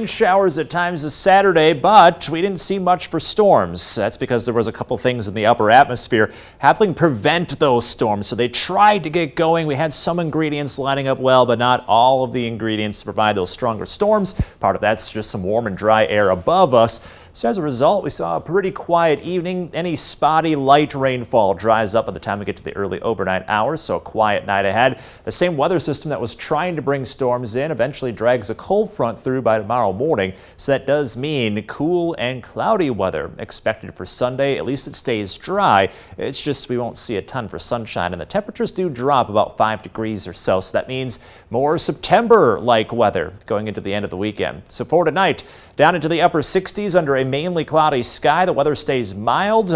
Showers at times this Saturday, but we didn't see much for storms. That's because there was a couple things in the upper atmosphere helping prevent those storms. So they tried to get going. We had some ingredients lining up well, but not all of the ingredients to provide those stronger storms. Part of that's just some warm and dry air above us. So as a result, we saw a pretty quiet evening. Any spotty light rainfall dries up by the time we get to the early overnight hours, so a quiet night ahead. The same weather system that was trying to bring storms in eventually drags a cold front through by tomorrow morning, so that does mean cool and cloudy weather expected for Sunday. At least it stays dry. It's just we won't see a ton for sunshine, and the temperatures do drop about 5 degrees or so, so that means more September-like weather going into the end of the weekend. So for tonight, down into the upper 60s under a mainly cloudy sky. The weather stays mild.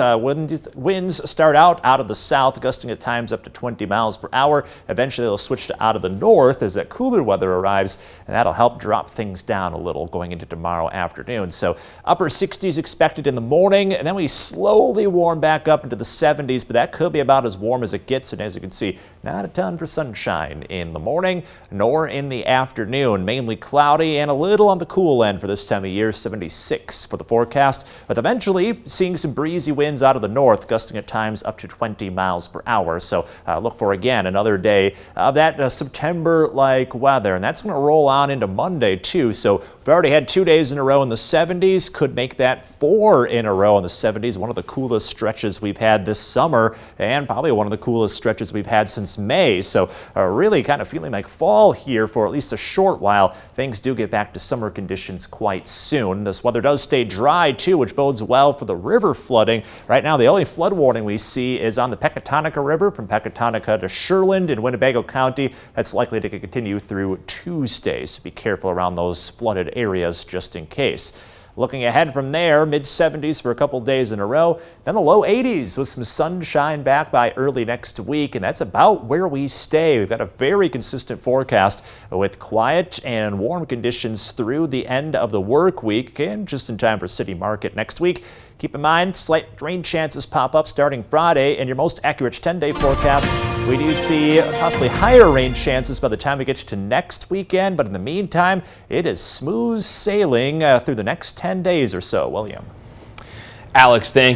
Winds start out of the south, gusting at times up to 20 miles per hour. Eventually they'll switch to out of the north as that cooler weather arrives, and that'll help drop things down a little going into tomorrow afternoon. So upper 60s expected in the morning, and then we slowly warm back up into the 70s, but that could be about as warm as it gets. And as you can see, not a ton for sunshine in the morning nor in the afternoon. Mainly cloudy and a little on the cool end for this time of year. 76 for the forecast, but eventually seeing some breezy winds out of the north, gusting at times up to 20 miles per hour. So look for, again, another day of that September-like weather, and that's going to roll on into Monday too. So we've already had 2 days in a row in the 70s, could make that 4 in a row in the 70s. One of the coolest stretches we've had this summer, and probably one of the coolest stretches we've had since May. So really kind of feeling like fall here for at least a short while. Things do get back to summer conditions quite soon. This weather does stay dry too, which bodes well for the river flooding. Right now, the only flood warning we see is on the Pecatonica River from Pecatonica to Sherland in Winnebago County. That's likely to continue through Tuesday, so be careful around those flooded areas just in case. Looking ahead from there, mid-70s for a couple days in a row, then the low 80s with some sunshine back by early next week, and that's about where we stay. We've got a very consistent forecast with quiet and warm conditions through the end of the work week and just in time for City Market next week. Keep in mind, slight rain chances pop up starting Friday. In your most accurate 10-day forecast, we do see possibly higher rain chances by the time we get to next weekend. But in the meantime, it is smooth sailing through the next 10 days or so. William. Alex, thank you.